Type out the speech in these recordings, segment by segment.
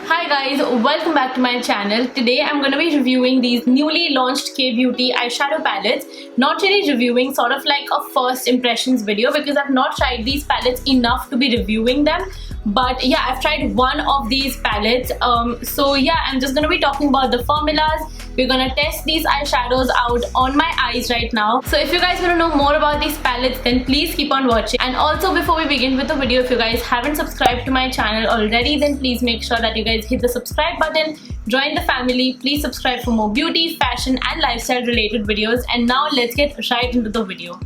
Hi guys, welcome back to my channel. Today I'm going to be reviewing these newly launched K-Beauty eyeshadow palettes. Not really reviewing, sort of like a first impressions video because I've not tried these palettes enough to be reviewing them. But yeah, I've tried one of these palettes. So yeah, I'm just going to be talking about the formulas. We're gonna test these eyeshadows out on my eyes right now. So if you guys want to know more about these palettes, then please keep on watching. And also, before we begin with the video, if you guys haven't subscribed to my channel already, then please make sure that you guys hit the subscribe button, join the family. Please subscribe for more beauty, fashion and lifestyle related videos. And now let's get right into the video.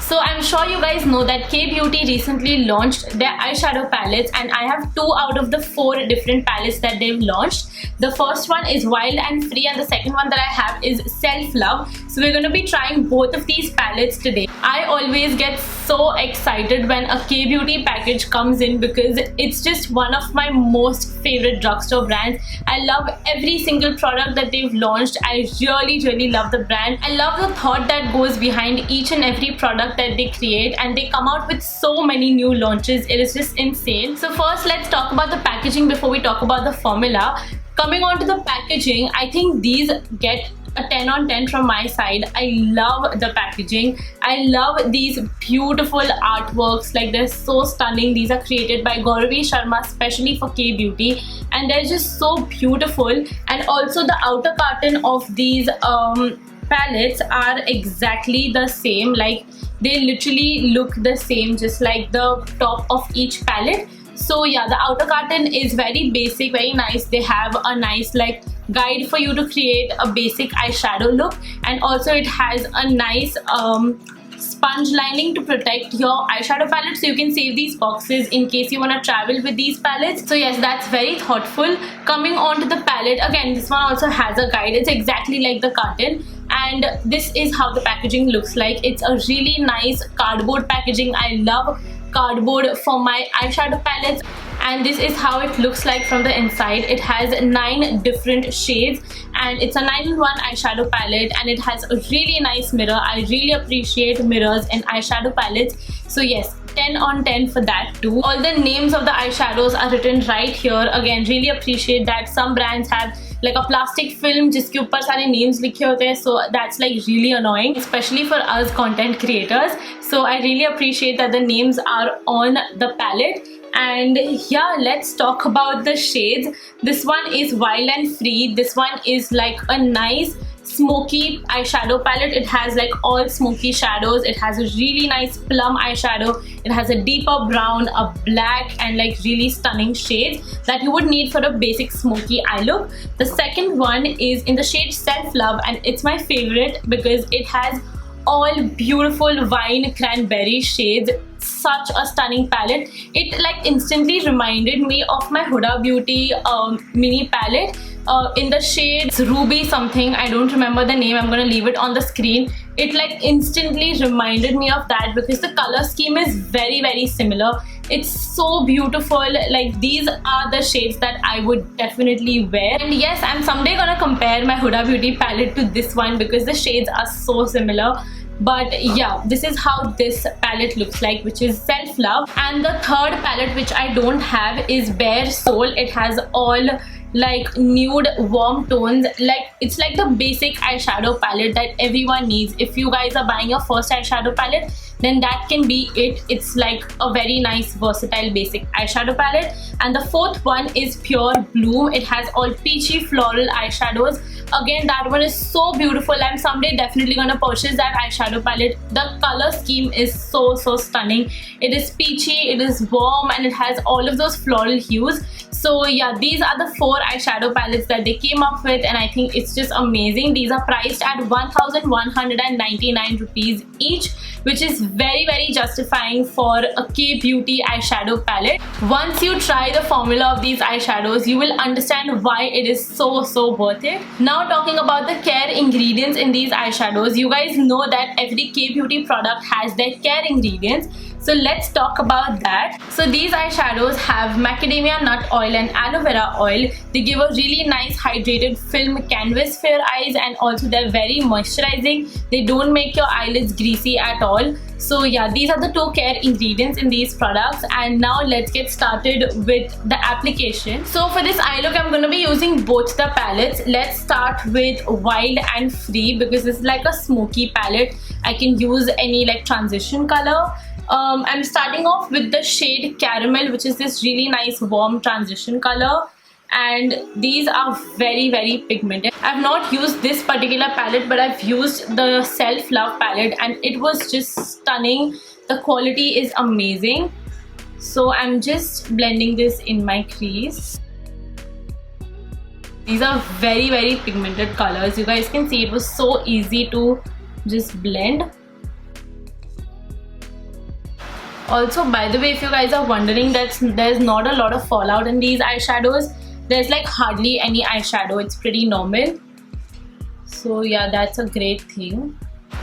So I'm sure you guys know that K-Beauty recently launched their eyeshadow palettes, and I have 2 out of the 4 different palettes that they've launched. The first one is Wild and Free and the second one that I have is Self Love. So we're going to be trying both of these palettes today. I always get so excited when a K-Beauty package comes in because it's just one of my most favorite drugstore brands. I love every single product that they've launched. I really love the brand. I love the thought that goes behind each and every product that they create, and they come out with so many new launches. It is just insane. So first, let's talk about the packaging before we talk about the formula. Coming on to the packaging, I think these get a 10 on 10 from my side. I love the packaging. I love these beautiful artworks. Like, they're so stunning. These are created by Gauravi Sharma specially for K-Beauty, and they're just so beautiful. And also the outer carton of these palettes are exactly the same. Like, they literally look the same, just like the top of each palette. So yeah, the outer carton is very basic, very nice. They have a nice like guide for you to create a basic eyeshadow look, and also it has a nice sponge lining to protect your eyeshadow palette, so you can save these boxes in case you want to travel with these palettes. So yes, that's very thoughtful. Coming on to the palette, again, this one also has a guide. It's exactly like the carton, and this is how the packaging looks like. It's a really nice cardboard packaging. I love cardboard for my eyeshadow palettes, and this is how it looks like from the inside. It has 9 different shades, and it's a 9-in-1 eyeshadow palette, and it has a really nice mirror. I really appreciate mirrors in eyeshadow palettes. So yes, 10 on 10 for that too. All the names of the eyeshadows are written right here. Again, really appreciate that. Some brands have like a plastic film जिसके ऊपर सारे names लिखे होते हैं, so that's like really annoying, especially for us content creators. So I really appreciate that the names are on the palette. And yeah, let's talk about the shades. This one is Wild and Free. This one is like a nice smoky eyeshadow palette. It has like all smoky shadows. It has a really nice plum eyeshadow. It has a deeper brown, a black, and like really stunning shades that you would need for a basic smoky eye look. The second one is in the shade Self Love, and it's my favorite because it has all beautiful wine cranberry shades. Such a stunning palette. It like instantly reminded me of my Huda Beauty mini palette in the shades Ruby something. I don't remember the name. I'm gonna leave it on the screen. It like instantly reminded me of that because the color scheme is very similar. It's so beautiful. Like, these are the shades that I would definitely wear. And yes, I'm someday gonna compare my Huda Beauty palette to this one because the shades are so similar. But yeah, this is how this palette looks like, which is Self Love. And the third palette, which I don't have, is Bare Soul. It has all like nude warm tones. Like, it's like the basic eyeshadow palette that everyone needs. If you guys are buying your first eyeshadow palette, then that can be it. It's like a very nice versatile basic eyeshadow palette. And the fourth one is Pure Bloom. It has all peachy floral eyeshadows. Again, that one is so beautiful. I'm someday definitely gonna purchase that eyeshadow palette. The color scheme is so stunning. It is peachy, it is warm, and it has all of those floral hues. So yeah, these are the 4 eyeshadow palettes that they came up with, and I think it's just amazing. These are priced at 1,199 rupees each, which is very justifying for a K-Beauty eyeshadow palette. Once you try the formula of these eyeshadows, you will understand why it is so worth it. Now, talking about the care ingredients in these eyeshadows, you guys know that every K-Beauty product has their care ingredients. So let's talk about that. So these eyeshadows have macadamia nut oil and aloe vera oil. They give a really nice hydrated film canvas for your eyes, and also they're very moisturizing. They don't make your eyelids greasy at all. So yeah, these are the two care ingredients in these products. And now let's get started with the application. So for this eye look, I'm going to be using both the palettes. Let's start with Wild and Free because this is like a smoky palette. I can use any like transition color. I'm starting off with the shade Caramel, which is this really nice warm transition color. And these are very pigmented. I've not used this particular palette, but I've used the Self Love palette and it was just stunning. The quality is amazing. So I'm just blending this in my crease. These are very pigmented colors. You guys can see it was so easy to just blend. Also, by the way, if you guys are wondering that there's not a lot of fallout in these eyeshadows, there's like hardly any eyeshadow. It's pretty normal. So yeah, that's a great thing.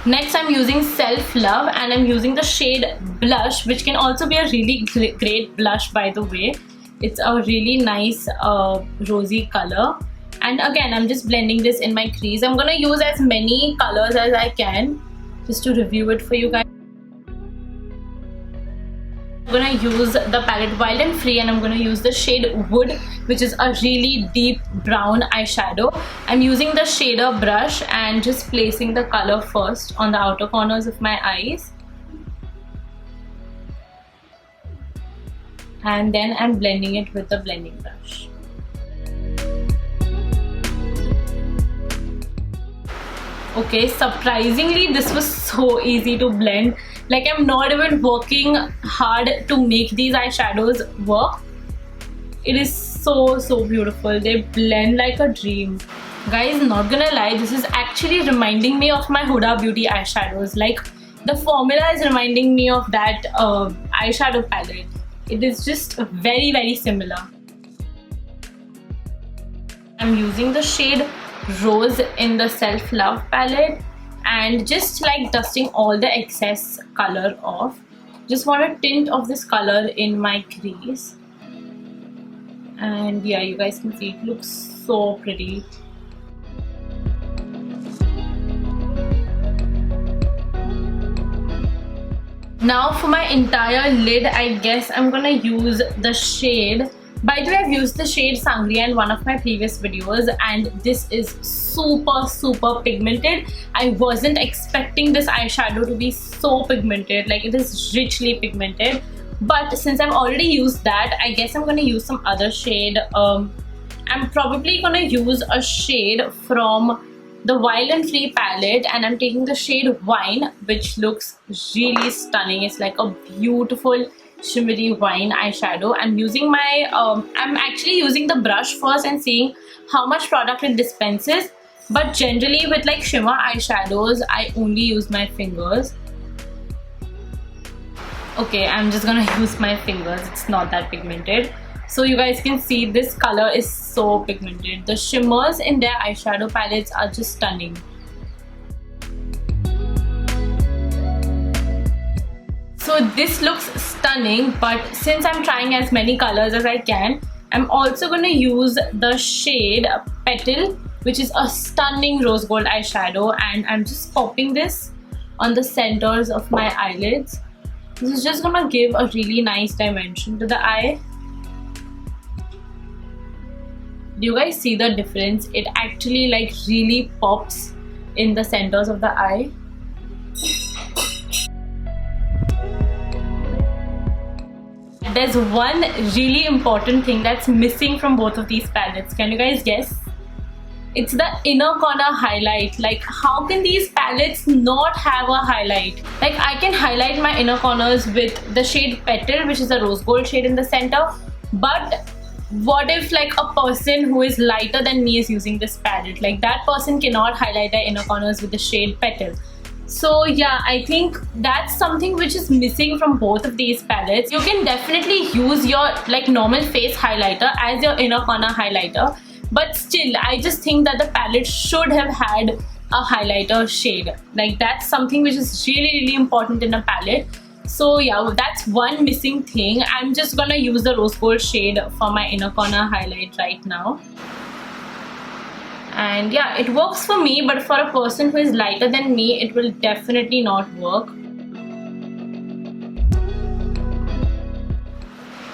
Next, I'm using Self Love and I'm using the shade Blush, which can also be a really great blush, by the way. It's a really nice rosy color. And again, I'm just blending this in my crease. I'm gonna use as many colors as I can just to review it for you guys. I'm gonna use the palette Wild and Free and I'm gonna use the shade Wood, which is a really deep brown eyeshadow. I'm using the shader brush and just placing the color first on the outer corners of my eyes. And then I'm blending it with the blending brush. Okay, surprisingly this was so easy to blend. Like, I'm not even working hard to make these eyeshadows work. It is so beautiful. They blend like a dream. Guys, not gonna lie, this is actually reminding me of my Huda Beauty eyeshadows. Like, the formula is reminding me of that eyeshadow palette. It is just very similar. I'm using the shade Rose in the Self Love palette and just like dusting all the excess color off. Just want a tint of this color in my crease. And yeah, you guys can see it looks so pretty. Now for my entire lid, I guess I'm gonna use the shade. By the way, I've used the shade Sangria in one of my previous videos and this is super pigmented. I wasn't expecting this eyeshadow to be so pigmented. Like, it is richly pigmented. But since I've already used that, I guess I'm gonna use some other shade. I'm probably gonna use a shade from the Wild and Free palette and I'm taking the shade Wine, which looks really stunning. It's like a beautiful shimmery wine eyeshadow. I'm using my I'm actually using the brush first and seeing how much product it dispenses, but generally with like shimmer eyeshadows I only use my fingers. Okay, I'm just gonna use my fingers. It's not that pigmented. So you guys can see this color is so pigmented. The shimmers in their eyeshadow palettes are just stunning. So this looks stunning, but since I'm trying as many colors as I can, I'm also going to use the shade Petal, which is a stunning rose gold eyeshadow, and I'm just popping this on the centers of my eyelids. This is just going to give a really nice dimension to the eye. Do you guys see the difference? It actually like really pops in the centers of the eye. There's one really important thing that's missing from both of these palettes. Can you guys guess? It's the inner corner highlight. Like, how can these palettes not have a highlight? Like, I can highlight my inner corners with the shade Petal, which is a rose gold shade in the center. But what if like a person who is lighter than me is using this palette? Like, that person cannot highlight their inner corners with the shade Petal. So yeah, I think that's something which is missing from both of these palettes. You can definitely use your like normal face highlighter as your inner corner highlighter, but still I just think that the palette should have had a highlighter shade. Like, that's something which is really important in a palette. So yeah, that's one missing thing. I'm just gonna use the rose gold shade for my inner corner highlight right now. And yeah, it works for me, but for a person who is lighter than me, it will definitely not work.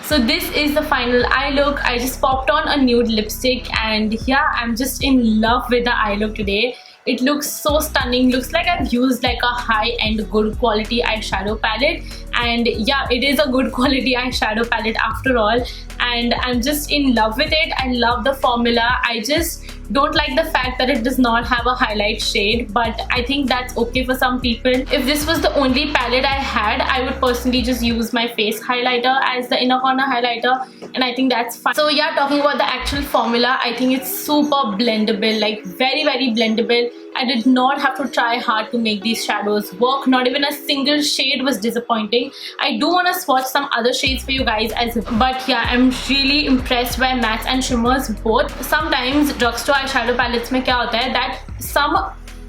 So this is the final eye look. I just popped on a nude lipstick, and yeah, I'm just in love with the eye look today. It looks so stunning. Looks like I've used like a high-end good quality eyeshadow palette, and yeah, it is a good quality eyeshadow palette after all, and I'm just in love with it. I love the formula. I just don't like the fact that it does not have a highlight shade, but I think that's okay for some people. If this was the only palette I had, I would personally just use my face highlighter as the inner corner highlighter, and I think that's fine. So yeah, talking about the actual formula, I think it's super blendable, like very blendable. I did not have to try hard to make these shadows work. Not even a single shade was disappointing. I do want to swatch some other shades for you guys as well. But yeah, I'm really impressed by mattes and shimmers both. Sometimes drugstore eyeshadow palettes mein kya hota hai that some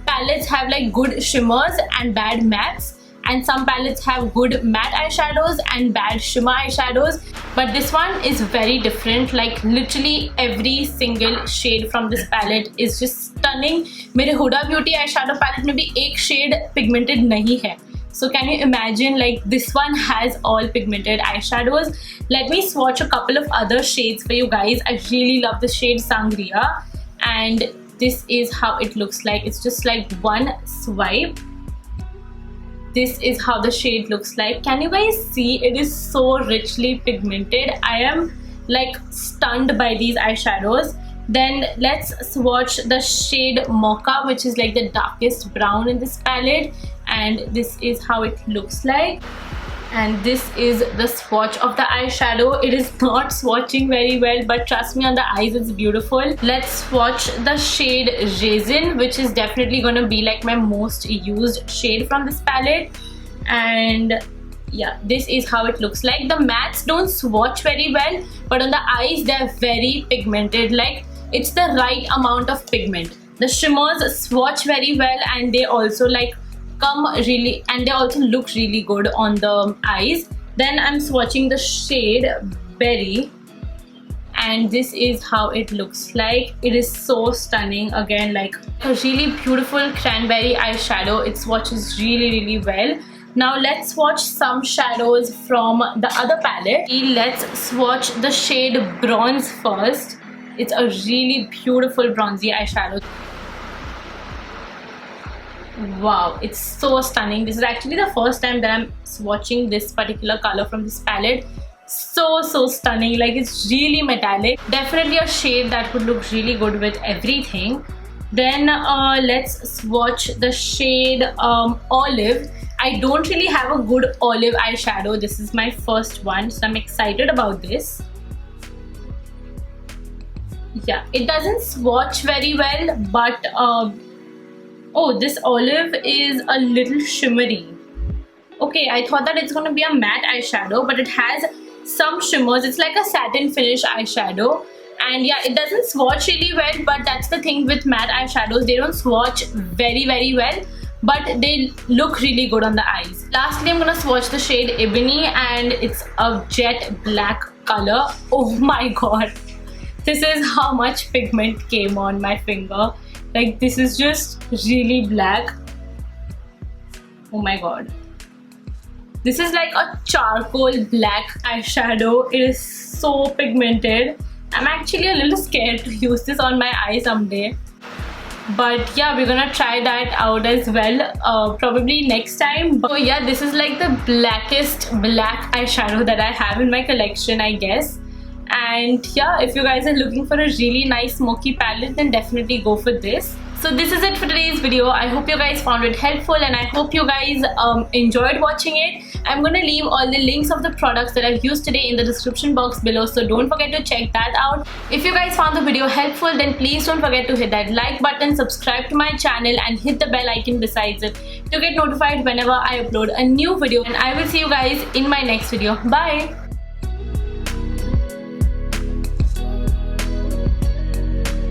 palettes have like good shimmers and bad mattes, and some palettes have good matte eyeshadows and bad shimmer eyeshadows, but this one is very different. Like literally every single shade from this palette is just stunning. मेरे Huda Beauty eyeshadow palette में भी एक shade pigmented नहीं है. So can you imagine, like this one has all pigmented eyeshadows. Let me swatch a couple of other shades for you guys. I really love the shade Sangria, and this is how it looks like. It's just like one swipe. This is how the shade looks like. Can you guys see? It is so richly pigmented. I am like stunned by these eyeshadows. Then let's swatch the shade Mocha, which is like the darkest brown in this palette, and this is how it looks like. And this is the swatch of the eyeshadow. It is not swatching very well, but trust me, on the eyes it's beautiful. Let's swatch the shade Raisin, which is definitely gonna be like my most used shade from this palette. And yeah, this is how it looks like. The mattes don't swatch very well, but on the eyes they're very pigmented. Like it's the right amount of pigment. The shimmers swatch very well, and they also like and they also look really good on the eyes. Then I'm swatching the shade Berry, and this is how it looks like. It is so stunning. Again, like a really beautiful cranberry eyeshadow. It swatches really well. Now let's swatch some shadows from the other palette. Let's swatch the shade Bronze first. It's a really beautiful bronzy eyeshadow. Wow, it's so stunning. This is actually the first time that I'm swatching this particular color from this palette. So stunning. Like it's really metallic. Definitely a shade that would look really good with everything. Then let's swatch the shade Olive. I don't really have a good olive eyeshadow. This is my first one, so I'm excited about this. Yeah, it doesn't swatch very well, but oh, this olive is a little shimmery. Okay, I thought that it's gonna be a matte eyeshadow, but it has some shimmers. It's like a satin finish eyeshadow, and yeah, it doesn't swatch really well, but that's the thing with matte eyeshadows. They don't swatch very well, but they look really good on the eyes. Lastly, I'm gonna swatch the shade Ebony, and it's a jet black color. Oh my god, this is how much pigment came on my finger. Like this is just really black. Oh my god. This is like a charcoal black eyeshadow. It is so pigmented. I'm actually a little scared to use this on my eye someday. But yeah, we're gonna try that out as well, probably next time. So yeah, this is like the blackest black eyeshadow that I have in my collection, I guess. And yeah, if you guys are looking for a really nice smoky palette, then definitely go for this. So this is it for today's video. I hope you guys found it helpful, and I hope you guys enjoyed watching it. I'm gonna leave all the links of the products that I've used today in the description box below, so don't forget to check that out. If you guys found the video helpful, then please don't forget to hit that like button, subscribe to my channel, and hit the bell icon besides it to get notified whenever I upload a new video. And I will see you guys in my next video. Bye!